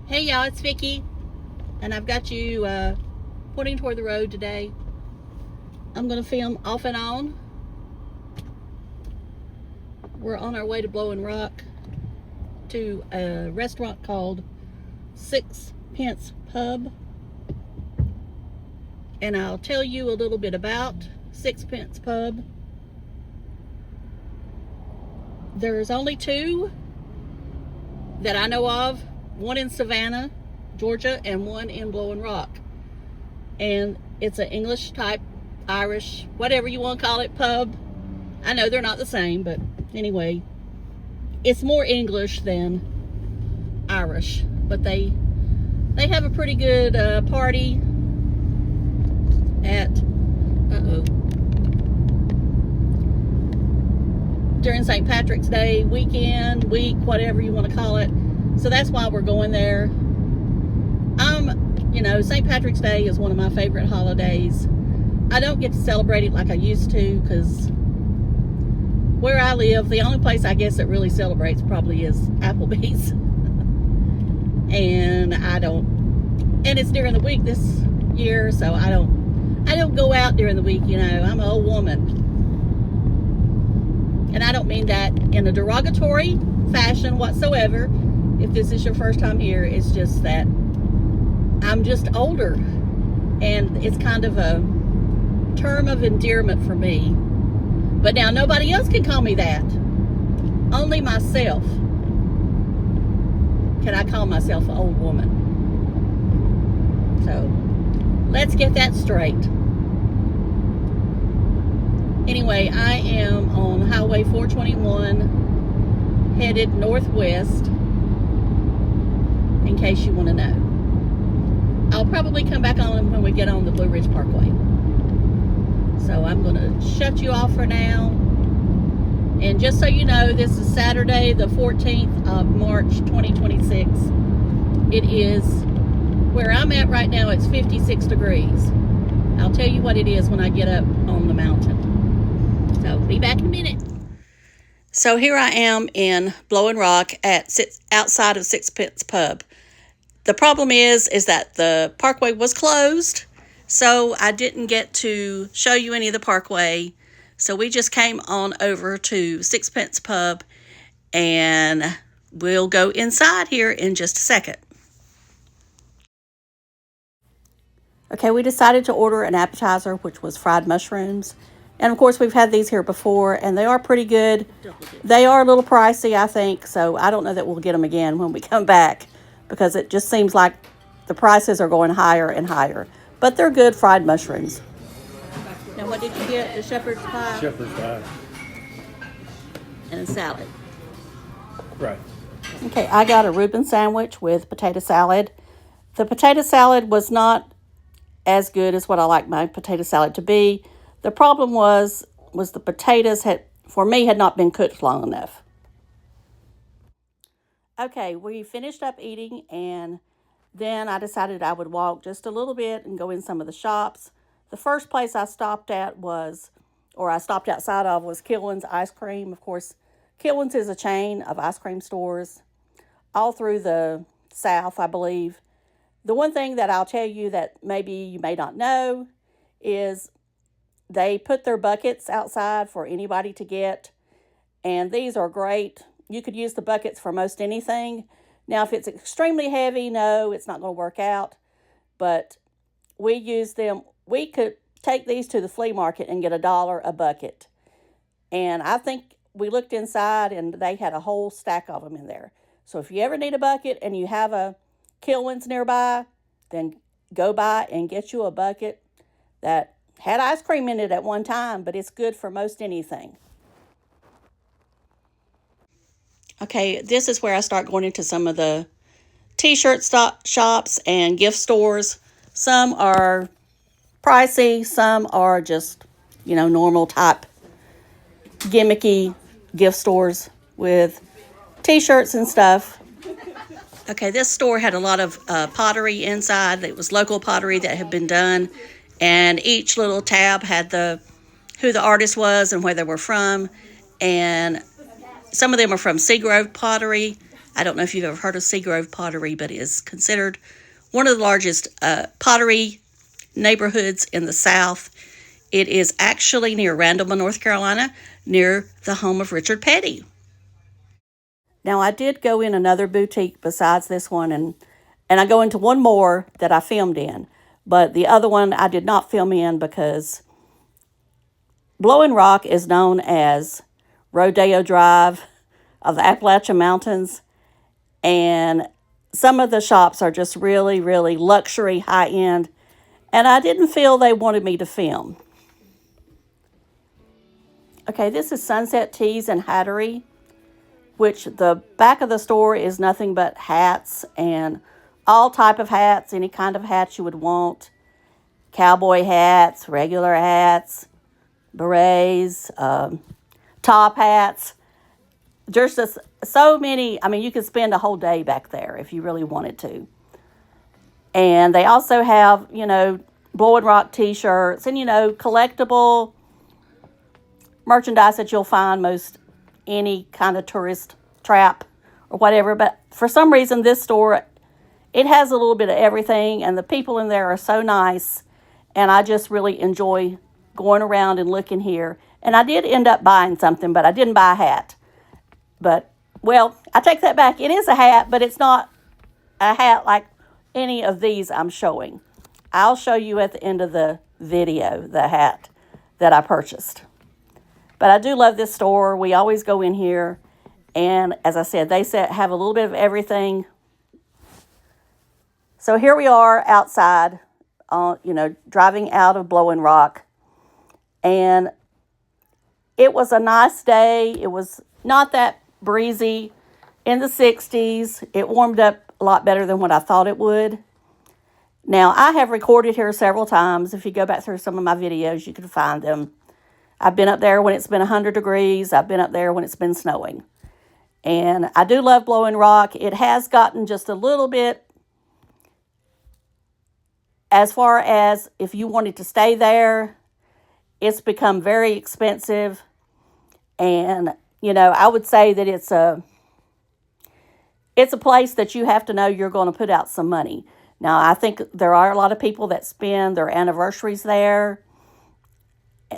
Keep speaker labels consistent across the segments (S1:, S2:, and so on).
S1: Hey y'all, it's Vicky, and I've got you pointing toward the road today. I'm going to film off and on. We're on our way to Blowing Rock to a restaurant called Pence Pub. And I'll tell you a little bit about Pence Pub. There's only two that I know of. One in Savannah, Georgia, and one in Blowing Rock. And it's an English type, Irish, whatever you want to call it, pub. I know they're not the same, but anyway, it's more English than Irish. But they have a pretty good party at during St. Patrick's Day week, whatever you want to call it. So that's why we're going there. St. Patrick's Day is one of my favorite holidays. I don't get to celebrate it like I used to, because where I live, the only place I guess that really celebrates probably is Applebee's. And it's during the week this year, so I don't go out during the week. I'm an old woman. And I don't mean that in a derogatory fashion whatsoever. If this is your first time here, it's just that I'm just older, and it's kind of a term of endearment for me. But now nobody else can call me that. Only myself can I call myself an old woman. So let's get that straight. Anyway, I am on Highway 421 headed northwest, in case you want to know. I'll probably come back on when we get on the Blue Ridge Parkway. So I'm going to shut you off for now. And just so you know, this is Saturday, the 14th of March, 2026. It is, where I'm at right now, it's 56 degrees. I'll tell you what it is when I get up on the mountain. So be back in a minute. So here I am in Blowing Rock outside of Pence Pub. The problem is that the parkway was closed, so I didn't get to show you any of the parkway. So we just came on over to Pence Pub, and we'll go inside here in just a second. Okay, we decided to order an appetizer, which was fried mushrooms. And of course, we've had these here before, and they are pretty good. They are a little pricey, I think, so I don't know that we'll get them again when we come back, because it just seems like the prices are going higher and higher. But they're good fried mushrooms. Now, what did you get? The shepherd's pie?
S2: Shepherd's pie.
S1: And a salad.
S2: Right.
S1: Okay, I got a Reuben sandwich with potato salad. The potato salad was not as good as what I like my potato salad to be. The problem was the potatoes had not been cooked long enough. Okay, we finished up eating, and then I decided I would walk just a little bit and go in some of the shops. The first place I stopped outside of, was Kilwin's Ice Cream. Of course, Kilwin's is a chain of ice cream stores all through the South, I believe. The one thing that I'll tell you that maybe you may not know is they put their buckets outside for anybody to get, and these are great. You could use the buckets for most anything. Now, if it's extremely heavy, no, it's not going to work out. But we use them. We could take these to the flea market and get $1 a bucket. And I think we looked inside, and they had a whole stack of them in there. So if you ever need a bucket and you have a Kilwin's nearby, then go by and get you a bucket that had ice cream in it at one time, but it's good for most anything. Okay, this is where I start going into some of the t-shirt shops and gift stores. Some are pricey, some are just, normal type gimmicky gift stores with t-shirts and stuff. Okay, this store had a lot of pottery inside. It was local pottery that had been done, and each little tab had who the artist was and where they were from. And some of them are from Seagrove Pottery. I don't know if you've ever heard of Seagrove Pottery, but it is considered one of the largest pottery neighborhoods in the South. It is actually near Randall, North Carolina, near the home of Richard Petty. Now, I did go in another boutique besides this one, and I go into one more that I filmed in. But the other one I did not film in because Blowing Rock is known as Rodeo Drive of the Appalachian Mountains. And some of the shops are just really, really luxury, high-end. And I didn't feel they wanted me to film. Okay, this is Sunset Teas and Hattery, which the back of the store is nothing but hats and all type of hats, any kind of hats you would want. Cowboy hats, regular hats, berets, top hats. There's just so many. I mean, you could spend a whole day back there if you really wanted to. And they also have, Blowing Rock t-shirts and, collectible merchandise that you'll find most any kind of tourist trap or whatever. But for some reason, this store, it has a little bit of everything, and the people in there are so nice. And I just really enjoy going around and looking here. And I did end up buying something, but I didn't buy a hat. But, well, I take that back. It is a hat, but it's not a hat like any of these I'm showing. I'll show you at the end of the video the hat that I purchased. But I do love this store. We always go in here. And as I said, they have a little bit of everything. So here we are outside, driving out of Blowing Rock. And it was a nice day. It was not that breezy in the 60s. It warmed up a lot better than what I thought it would. Now, I have recorded here several times. If you go back through some of my videos, you can find them. I've been up there when it's been 100 degrees. I've been up there when it's been snowing. And I do love Blowing Rock. It has gotten just a little bit, as far as if you wanted to stay there, it's become very expensive. And, I would say that it's a place that you have to know you're going to put out some money. Now, I think there are a lot of people that spend their anniversaries there.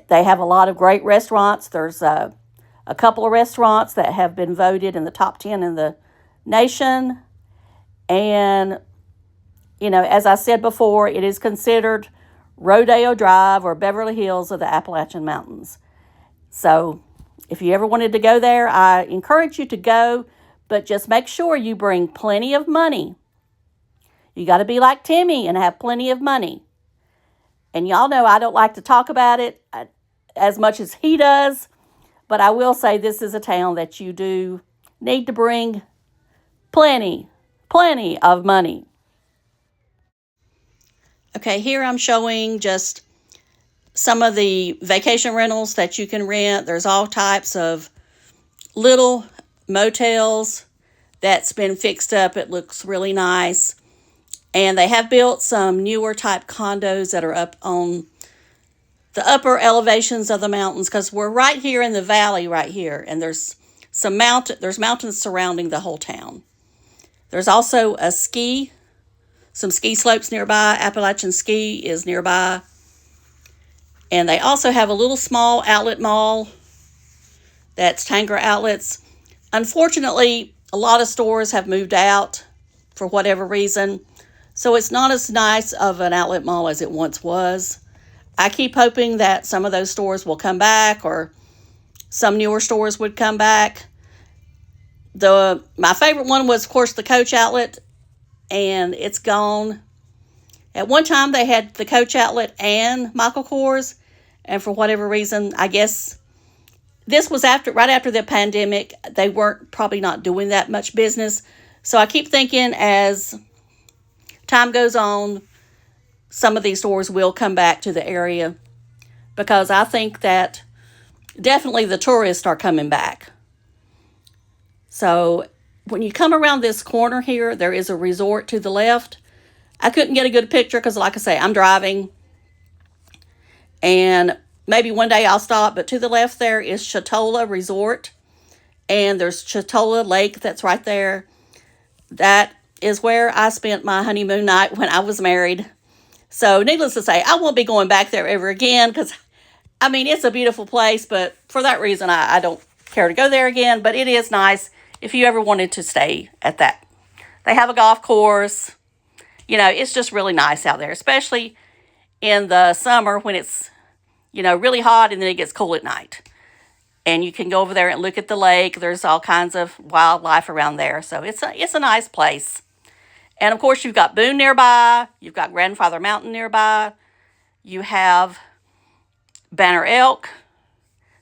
S1: They have a lot of great restaurants. There's a couple of restaurants that have been voted in the top 10 in the nation. And, as I said before, it is considered Rodeo Drive or Beverly Hills of the Appalachian Mountains. So if you ever wanted to go there, I encourage you to go, but just make sure you bring plenty of money. You got to be like Timmy and have plenty of money. And y'all know I don't like to talk about it as much as he does, but I will say this is a town that you do need to bring plenty of money. Okay, here I'm showing just some of the vacation rentals that you can rent. There's all types of little motels that's been fixed up. It looks really nice. And they have built some newer type condos that are up on the upper elevations of the mountains, because we're right here in the valley right here. And there's mountains surrounding the whole town. There's also some ski slopes nearby. Appalachian Ski is nearby. And they also have a little small outlet mall that's Tanger Outlets. Unfortunately, a lot of stores have moved out for whatever reason. So it's not as nice of an outlet mall as it once was. I keep hoping that some of those stores will come back, or some newer stores would come back. My favorite one was, of course, the Coach Outlet, and it's gone. At one time, they had the Coach Outlet and Michael Kors, and for whatever reason, I guess this was right after the pandemic. They weren't probably not doing that much business. So I keep thinking as time goes on, some of these stores will come back to the area, because I think that definitely the tourists are coming back. So when you come around this corner here, there is a resort to the left. I couldn't get a good picture because, like I say, I'm driving. And maybe one day I'll stop. But to the left there is Chatola Resort. And there's Chatola Lake that's right there. that is where I spent my honeymoon night when I was married. So needless to say, I won't be going back there ever again because, I mean, it's a beautiful place, but for that reason, I don't care to go there again. But it is nice if you ever wanted to stay at that. They have a golf course. You know, it's just really nice out there, especially in the summer when it's, you know, really hot and then it gets cool at night. And you can go over there and look at the lake. There's all kinds of wildlife around there. So it's a nice place. And of course, you've got Boone nearby. You've got Grandfather Mountain nearby. You have Banner Elk.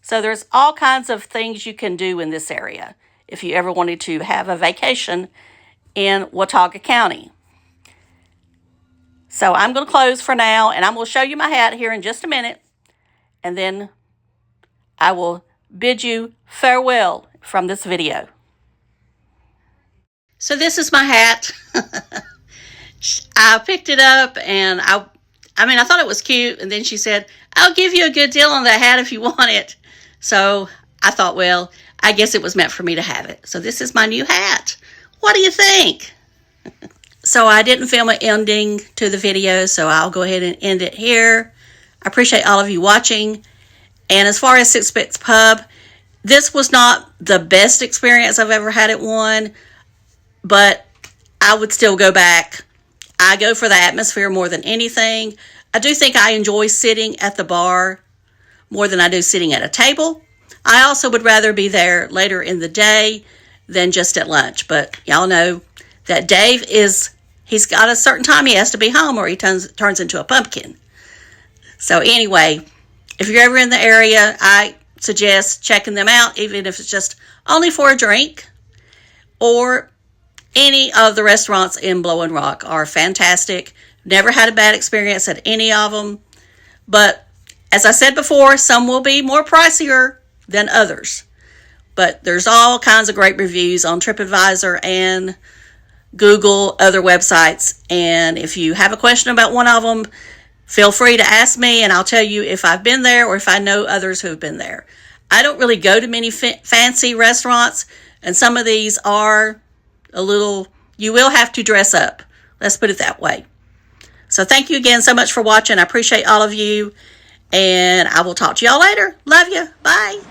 S1: So there's all kinds of things you can do in this area if you ever wanted to have a vacation in Watauga County. So I'm going to close for now, and I'm going to show you my hat here in just a minute. And then I will bid you farewell from this video. So this is my hat. I picked it up, and I thought it was cute. And then she said, I'll give you a good deal on that hat if you want it. So I thought, well, I guess it was meant for me to have it. So this is my new hat. What do you think? So I didn't film an ending to the video, so I'll go ahead and end it here. I appreciate all of you watching. And as far as Pence Pub, this was not the best experience I've ever had at one, but I would still go back. I go for the atmosphere more than anything. I do think I enjoy sitting at the bar more than I do sitting at a table. I also would rather be there later in the day than just at lunch. But y'all know that Dave he's got a certain time he has to be home or he turns into a pumpkin. So anyway, if you're ever in the area, I suggest checking them out, even if it's just only for a drink. Or any of the restaurants in Blowing Rock are fantastic. Never had a bad experience at any of them. But as I said before, some will be more pricier than others. But there's all kinds of great reviews on TripAdvisor and Google, other websites. And if you have a question about one of them, feel free to ask me and I'll tell you if I've been there or if I know others who have been there. I don't really go to many fancy restaurants, and some of these are a little, you will have to dress up. Let's put it that way. So thank you again so much for watching. I appreciate all of you, and I will talk to y'all later. Love you. Bye.